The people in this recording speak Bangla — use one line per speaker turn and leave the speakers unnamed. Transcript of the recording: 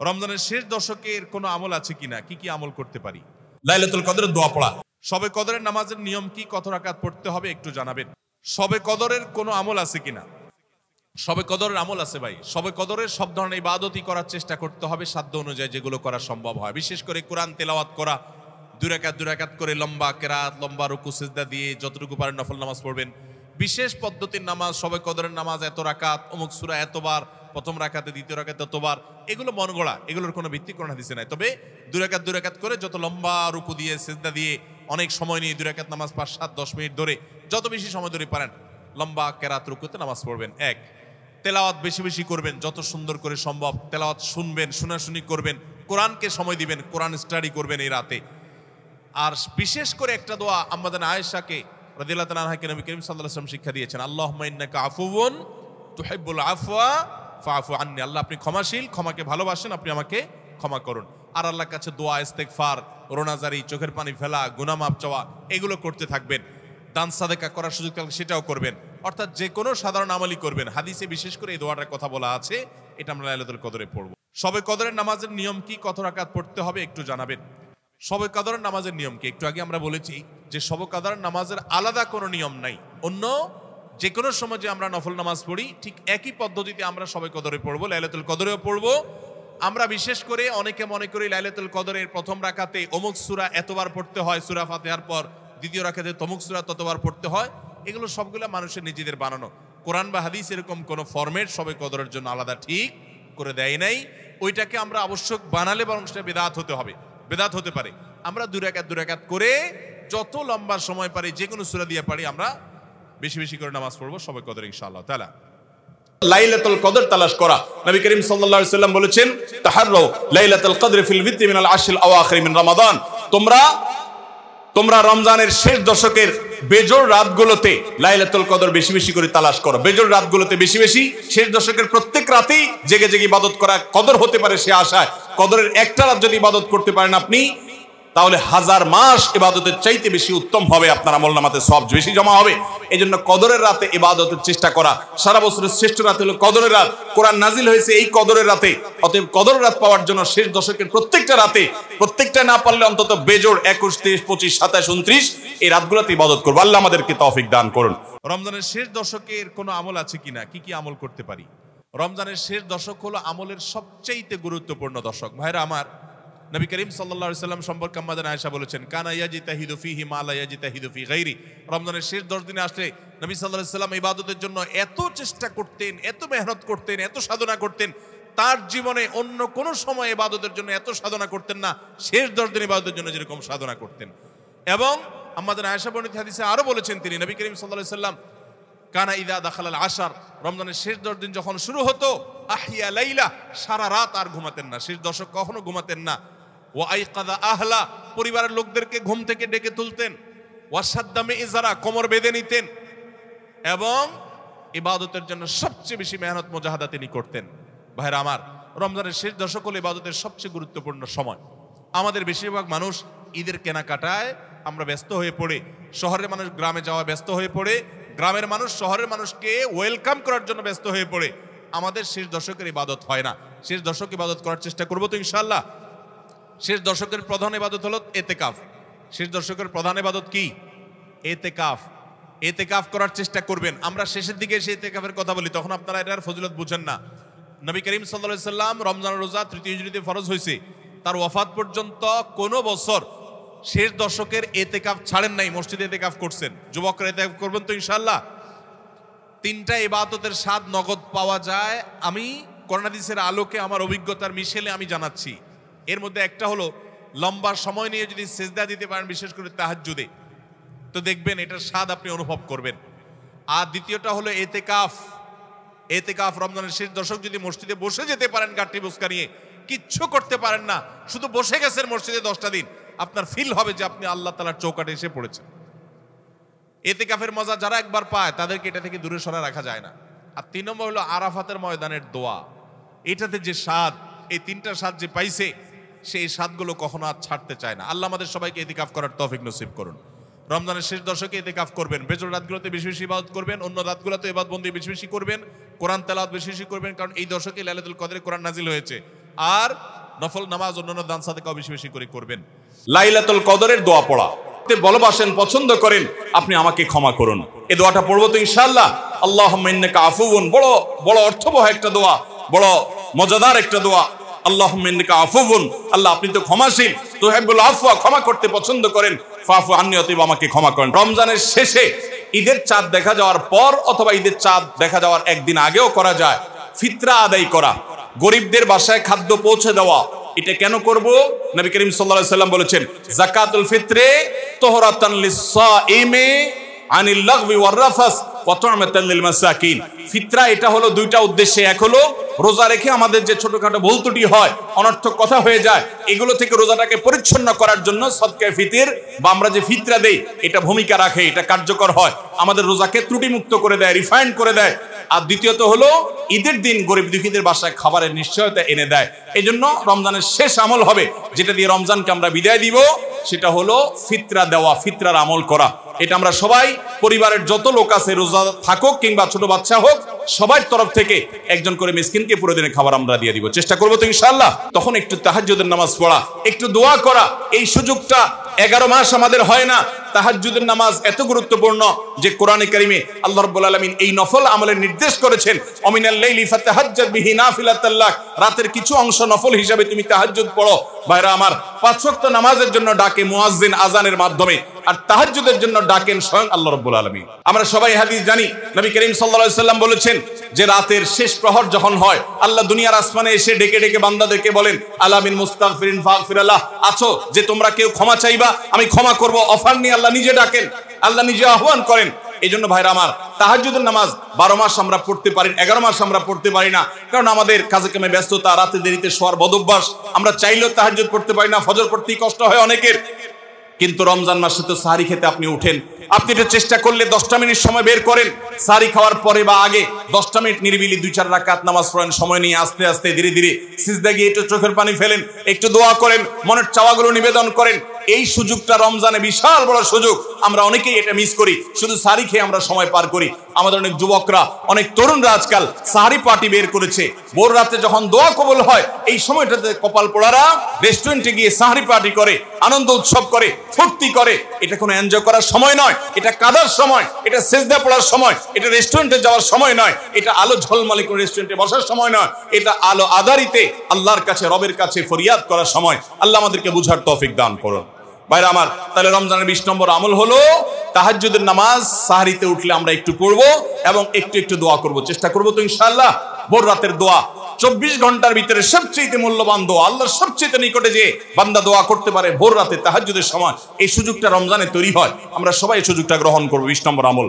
রমজানের শেষ দশকের কোনো আমল আছে কিনা, কি কি আমল করতে পারি?
লাইলাতুল কদরের দোয়া পড়া।
শবে কদরের নামাজের নিয়ম কি, কত রাকাত পড়তে হবে একটু জানাবেন। শবে কদরের কোনো আমল আছে কিনা? শবে কদরের আমল আছে ভাই। শবে কদরের সব ধরনের ইবাদতই করার চেষ্টা করতে হবে সাধ্য অনুযায়ী, যেগুলো করা সম্ভব হয়। বিশেষ করে কোরআন তেলাওয়াত করা, দুই রাকাত করে লম্বা কেরাত, লম্বা রুকু সিজদা দিয়ে যতটুকু পারেন নফল নামাজ পড়বেন। বিশেষ পদ্ধতির নামাজ, শবে কদরের নামাজ এত রাকাত, অমুক সূরা এতবার, প্রথম রাকাতে দ্বিতীয় রাকাতে ততবার, এগুলো মন গড়া, এগুলোর কোনো ভিত্তি কোরআন হাদিসে নাই। তবে দুই রাকাত করে যত লম্বা রুকু দিয়ে সিজদা দিয়ে অনেক সময় নিয়ে দুই রাকাত নামাজ 5, 7, 10 মিনিট ধরে যত বেশি সময় ধরে পারেন লম্বা কেরাত রুকুতে নামাজ পড়বেন। এক, তেলাওয়াত বেশি বেশি করবেন, যত সুন্দর করে সম্ভব তেলাওয়াত শুনবেন, শোনাশুনি করবেন, কোরআনকে সময় দিবেন, কোরআন স্টাডি করবেন এই রাতে। আর বিশেষ করে একটা দোয়া আম্মাদান আয়েশাকে রাদিয়াল্লাহু তাআলা আনহাকে নবী করিম সাল্লাল্লাহু আলাইহি ওয়াসাল্লাম শিক্ষা দিয়েছেন, আল্লাহুম্মা ইন্নাকা আফুউন তুহিব্বুল আফওয়া ফাআফু আন্নী। আল্লাহ আপনি ক্ষমাশীল, ক্ষমাকে ভালোবাসেন, আপনি আমাকে ক্ষমা করুন। আর আল্লাহর কাছে দোয়া, ইস্তেগফার, রোনাজারি, চোখের পানি ফেলা, গুনাহ মাফ চাওয়া, এগুলো করতে থাকবেন। দান সাদেকা করার সুযোগ থাকলে সেটাও করবেন। অর্থাৎ যে কোনো সাধারণ আমলই করবেন। হাদিসে বিশেষ করে এই দোয়াটার কথা বলা আছে, এটা আমরা লাইলাতুল কদরে পড়ব। শবে কদরের নামাজের নিয়ম কি, কত রাকাত পড়তে হবে একটু জানাবেন। শবে কদরের নামাজের নিয়ম কি? একটু আগে আমরা বলেছি যে শবে কদরের নামাজের আলাদা কোনো নিয়ম নাই। অন্য যে কোনো সময় যে আমরা নফল নামাজ পড়ি ঠিক একই পদ্ধতিতে আমরা শবে কদরে পড়বো, লাইলাতুল কদরেও পড়বো। আমরা বিশেষ করে অনেকে মনে করি লাইলাতুল কদরের প্রথম রাকাতে অমুক সূরা এতবার পড়তে হয়, সূরা ফাতিহার পর দ্বিতীয় রাকাতে তমুক সূরা ততবার পড়তে হয়। এগুলো সবগুলো মানুষের নিজেদের বানানো। কোরআন বা হাদিস এরকম কোনো ফরম্যাট শবে কদরের জন্য আলাদা ঠিক করে দেয় নাই। ওইটাকে আমরা আবশ্যক বানালে বরং সেটা বেদাত হতে হবে, বেদাত হতে পারে। আমরা দুই রাকাত করে যত লম্বা সময় পারি, যে কোনো সূরা দিয়ে পারি, আমরা বেশি বেশি করে নামাজ পড়বো শবে কদর ইনশাআল্লাহ তাআলা।
লাইলাতুল কদর তালাশ করা। নবী করিম সাল্লাল্লাহু আলাইহি ওয়াসাল্লাম বলেছেন, তাহাররাউ লাইলাতুল কদর ফিল বিত্রি মিনাল আশরিল আওয়াখির মিন রমাদান। তোমরা রমজানের শেষ দশকের বেজোড় রাতগুলোতে লাইলাতুল কদর বেশি বেশি করে তালাশ করো। বেজোড় রাতগুলোতে বেশি বেশি, শেষ দশকের প্রত্যেক রাতেই জেগে জেগে ইবাদত করা কদর হতে পারে সে আশায়। কদরের একটা রাত যদি ইবাদত করতে পারেন আপনি, তাহলে 1000 মাস ইবাদতের চাইতে বেশি উত্তম হবে, আপনার আমলনামাতে সওয়াব বেশি জমা হবে। এই জন্য কদরের রাতে ইবাদতের চেষ্টা করা। সারা বছরের শ্রেষ্ঠ রাত হলো কদরের রাত। কোরআন নাজিল হয়েছে এই কদরের রাতে। অতএব কদরের রাত পাওয়ার জন্য শেষ দশকের প্রত্যেকটা রাতে, প্রত্যেকটা না পারলে অন্তত বেজোড় 21, 23, 25, 27, 29 এই রাতগুলোতে ইবাদত করব। আল্লাহ আমাদেরকে তৌফিক দান করুন।
রমজানের শেষ দশকের কোনো আমল আছে কিনা, কি কি আমল করতে পারি? রমজানের শেষ দশক হলো আমলের সবচেয়ে গুরুত্বপূর্ণ দশক। ভাইরা আমার, নবী করিম সাল্লাল্লাহু আলাইহি সাল্লাম সম্পর্কে আম্মাদান আয়েশা বলেছেন, কানা ইয়াজিতাহিদু ফীহি মা লা ইয়াজিতাহিদু ফী গায়রি। রমজানের শেষ 10 দিনে আসলে নবী সাল্লাল্লাহু আলাইহি সাল্লাম ইবাদতের জন্য এত চেষ্টা করতেন, এত মেহনত করতেন, এত সাধনা করতেন, তার জীবনে অন্য কোনো সময় ইবাদতের জন্য এত সাধনা করতেন না, শেষ 10 দিন ইবাদতের জন্য যেরকম সাধনা করতেন। এবং আম্মাদান আয়েশা বর্ণিত হাদিসে আরো বলেছেন তিনি, নবী করিম সাল্লাল্লাহু আলাইহি সাল্লাম কানা ইদা দাখালাল আশার, রমজানের শেষ 10 দিন যখন শুরু হতো, আহিয়া লাইলা, সারা রাত আর ঘুমাতেন না, শেষ দশক কখনো ঘুমাতেন না। ওয়া আইকাযা আহলা, পরিবারের লোকদেরকে ঘুম থেকে ডেকে তুলতেন। ওয়া সাদ্দা মিযরা, কোমর বেঁধে নিতেন। এবং ইবাদতের জন্য সবচেয়ে বেশি মেহনত মুজাহাদা তিনি করতেন। ভাইরা আমার, রমজানের শেষ দশক হলো ইবাদতের সবচেয়ে গুরুত্বপূর্ণ সময়। আমাদের বেশিরভাগ মানুষ ঈদের কেনাকাটায় আমরা ব্যস্ত হয়ে পড়ে, শহরের মানুষ গ্রামে যাওয়া ব্যস্ত হয়ে পড়ে, গ্রামের মানুষ শহরের মানুষকে ওয়েলকাম করার জন্য ব্যস্ত হয়ে পড়ে। আমাদের শেষ দশকের ইবাদত হয় না। শেষ দশক ইবাদত করার চেষ্টা করবো তো ইনশাআল্লাহ। শেষ দশকের প্রধান ইবাদত হলো এতেকাফ। শেষ দশকের প্রধান ইবাদত কি? এতেকাফ। এতেকাফ করার চেষ্টা করবেন। আমরা শেষের দিকে সেই এতেকাফের কথা বলি, তখন আপনারা এটার ফজিলত বুঝেন না। নবী করিম সাল্লাল্লাহু আলাইহি সাল্লাম রমজান রোজা 3য় হিজরিতে ফরজ হয়েছে, তার ওয়াফাত পর্যন্ত কোনো বছর শেষ দশকের এতেকাফ ছাড়েন নাই, মসজিদে এতেকাফ করছেন। যুবকরা এতেকাফ করবেন তো ইনশাআল্লাহ। 3টা ইবাদতের স্বাদ নগদ পাওয়া যায়, আমি কোরআন হাদিসের আলোকে আমার অভিজ্ঞতার মিশেলে আমি জানাচ্ছি। এর মধ্যে একটা হলো লম্বা সময় নিয়ে যদি সিজদা দিতে পারেন, বিশেষ করে তাহাজ্জুদে, তো দেখবেন এটার স্বাদ আপনি অনুভব করবেন। আর দ্বিতীয়টা হলো এতেকাফ। এতেকাফ রমজানের শেষ দশক যদি মসজিদে বসে যেতে পারেন, গাঠি বুসকা নিয়ে, কিচ্ছু করতে পারেন না, শুধু বসে গেছেন মসজিদে 10টা দিন, আপনার ফিল হবে যে আপনি আল্লাহ তাআলার চৌকাঠে এসে পড়েছেন। এতেকাফের মজা যারা একবার পায় তাদেরকে এটা থেকে দূরে সরা রাখা যায় না। আর 3 নম্বর হলো আরাফাতের ময়দানের দোয়া। এটাতে যে স্বাদ, এই 3টা স্বাদ যে পাইছে, সেই স্বাদগুলো কখনো আর ছাড়তে চায় না। আল্লাহ আমাদের সবাইকে ইতিকাফ করার তৌফিক নসিব করুন। রমজানের শেষ দশকে ইতিকাফ করবেন, বেজোড় রাতগুলোতে বেশি বেশি ইবাদত করবেন, অন্য রাতগুলোতে ইবাদত বন্দি বেশি বেশি করবেন, কোরআন তেলাওয়াত বেশি বেশি করবেন, কারণ এই দশকে লাইলাতুল কদরে কোরআন নাজিল হয়েছে। আর নফল নামাজ অন্যান্য দান সাদাকাও বেশি বেশি করে করবেন।
লাইলাতুল কদরের দোয়া পড়া, ভালোবাসেন, পছন্দ করেন, আপনি আমাকে ক্ষমা করুন, এই দোয়াটা পড়বো তো ইনশাআল্লাহ। আল্লাহুম্মা ইন্নাকা আফুউন, বড় বড় অর্থবহ একটা দোয়া, বড় মজাদার একটা দোয়া। আল্লাহুম্মা ইন্নাকা আফুউন, আল্লাহ আপনি তো ক্ষমাশীল, তুহিব্বুল আফওয়া, ক্ষমা করতে পছন্দ করেন, ফাফু আন্নী, অতএব আমাকে ক্ষমা করেন। রমজানের শেষে ঈদের চাঁদ দেখা যাওয়ার পর অথবা ঈদের চাঁদ দেখা যাওয়ার একদিন আগেও করা যায় ফিতরা আদায় করা, গরিবদের বাসায় খাদ্য পৌঁছে দেওয়া। এটা কেন করব? নবী করিম সাল্লাল্লাহু আলাইহি সাল্লাম বলেছেন, যাকাতুল ফিত্রে তুহরাতান লিস-সাইমি আনিল লাগবি ওয়ার রাফাস ওয়া তু'মাতান লিল মাসাকিন। ফিতরা এটা হলো দুইটা উদ্দেশ্যে, এক হলো রোজা রেখে আমাদের যে ছোটখাটো ভুল ত্রুটি হয়, অনর্থক কথা হয়ে যায়, এগুলো থেকে রোজাটাকে পরিচ্ছন্ন করার জন্য সদকায়ে ফিতর বা আমরা যে ফিতরা দেই এটা ভূমিকা রাখে, এটা কার্যকর হয়, আমাদের রোজাকে ত্রুটিমুক্ত করে দেয়, রিফাইন্ড করে দেয়। আর দ্বিতীয়ত হলো ঈদের দিন গরিব দুঃখীদের বাসায় খাবারের নিশ্চয়তা এনে দেয়। এই জন্য রমজানের শেষ আমল হবে যেটা দিয়ে রমজানকে আমরা বিদায় দিব, সেটা হলো ফিতরা দেওয়া, ফিতরার আমল করা। এটা আমরা সবাই, পরিবারের যত লোক আছে, রোজা থাকুক কিংবা ছোট বাচ্চা হোক, সবার তরফ থেকে একজন করে মিসকিনকে পুরো দিনের খাবার আমরা দিয়ে দিব, চেষ্টা করবো তো ইনশাআল্লাহ। তখন একটু তাহাজ্জুদের নামাজ পড়া, একটু দোয়া করা, এই সুযোগটা 11 মাস আমাদের হয় না। তাহাজ্জুদের নামাজ এত গুরুত্বপূর্ণ যে কোরআনে কারিমে আল্লাহ রাব্বুল আলামিন এই নফল আমলের নির্দেশ করেছেন, অমিনাল লাইলি ফাতাহাজ্জাদ বিহি নাফিলাতাল লাক, রাতের কিছু অংশ নফল হিসাবে তুমি তাহাজ্জুদ পড়ো। ভাইরা আমার, 5 ওয়াক্ত নামাজের জন্য ডাকে মুয়াজ্জিন আজানের মাধ্যমে, আর তাহাজ্জুদের জন্য ডাকেন স্বয়ং আল্লাহ রাব্বুল আলামিন। আমরা সবাই হাদিস জানি, নবী করিম সাল্লাল্লাহু আলাইহি সাল্লাম বলেছেন যে রাতের শেষ প্রহর যখন হয়, আল্লাহ দুনিয়ার আসমানে এসে ডেকে ডেকে বান্দাদেরকে বলেন, আলা মিন মুস্তাগফিরিন ফাগফিরাল্লাহ, আছো যে তোমরা কেউ ক্ষমা চাইবা, আমি ক্ষমা করব। অফার নিয়ে আল্লাহ নিজে ডাকেন, আল্লাহ নিজে আহ্বান করেন। এই জন্য ভাইরা আমার, তাহাজ্জুদের নামাজ 12 মাস আমরা পড়তে পারি, 11 মাস আমরা পড়তে পারি না, কারণ আমাদের কাজে কামে ব্যস্ততা, রাতে দেরিতে শোয়ার বদভ্যাস, আমরা চাইলেও তাহাজ্জুদ পড়তে পারি না, ফজর পড়তেই কষ্ট হয় অনেকের। কিন্তু রমজান মাসে তো সাহরি খেতে আপনি উঠেন, আপনি এটা চেষ্টা করলে 10টা মিনিট সময় বের করেন, সাহরি খাওয়ার পরে বা আগে 10টা মিনিট নিরিবিলি 2-4 রাকাত নামাজ পড়েন, সময় নিয়ে আস্তে আস্তে ধীরে ধীরে সিজদা গিয়ে একটু চোখের পানি ফেলেন, একটু দোয়া করেন, মনের চাওয়াগুলো নিবেদন করেন। এই সুযোগটা রমজানে বিশাল বড় সুযোগ, আমরা অনেকেই এটা মিস করি, শুধু সাহরি খেয়ে আমরা সময় পার করি। আমাদের অনেক যুবকরা, অনেক তরুণরা আজকাল সাহরি পার্টি বের করেছে। ভোর রাতে যখন দোয়া কবুল হয়, এই সময়টাতে কপাল পোড়ারা রেস্টুরেন্টে গিয়ে সাহরি পার্টি করে, আনন্দ উৎসব করে, ফুর্তি করে। এটা কোনো এনজয় করার সময় নয়, এটা কাদার সময়, এটা সেজদা পড়ার সময়, এটা রেস্টুরেন্টে যাওয়ার সময় নয়, এটা আলো ঝলমলে করে রেস্টুরেন্টে বসার সময় নয়, এটা আলো আধারিতে আল্লাহর কাছে, রবের কাছে ফরিয়াদ করার সময়। আল্লাহ আমাদেরকে বুঝার তৌফিক দান করুন। ভাইরা আমার, তাহলে রমজানের 20 নম্বর আমল হলো তাহাজ্জুদের নামাজ সাহরিতে উঠলে আমরা একটু পড়বো এবং একটু একটু দোয়া করব, চেষ্টা করবো তো ইনশাআল্লাহ। ভোর রাতের দোয়া 24 ঘন্টার ভিতরে সবচেয়ে মূল্যবান দোয়া, আল্লাহর সবচেয়ে নিকটে যে বান্দা দোয়া করতে পারে ভোর রাতে তাহাজ্জুদের সময়, এই সুযোগটা রমজানে তৈরি হয়। আমরা সবাই এই সুযোগটা গ্রহণ করবো। 20 নম্বর আমল,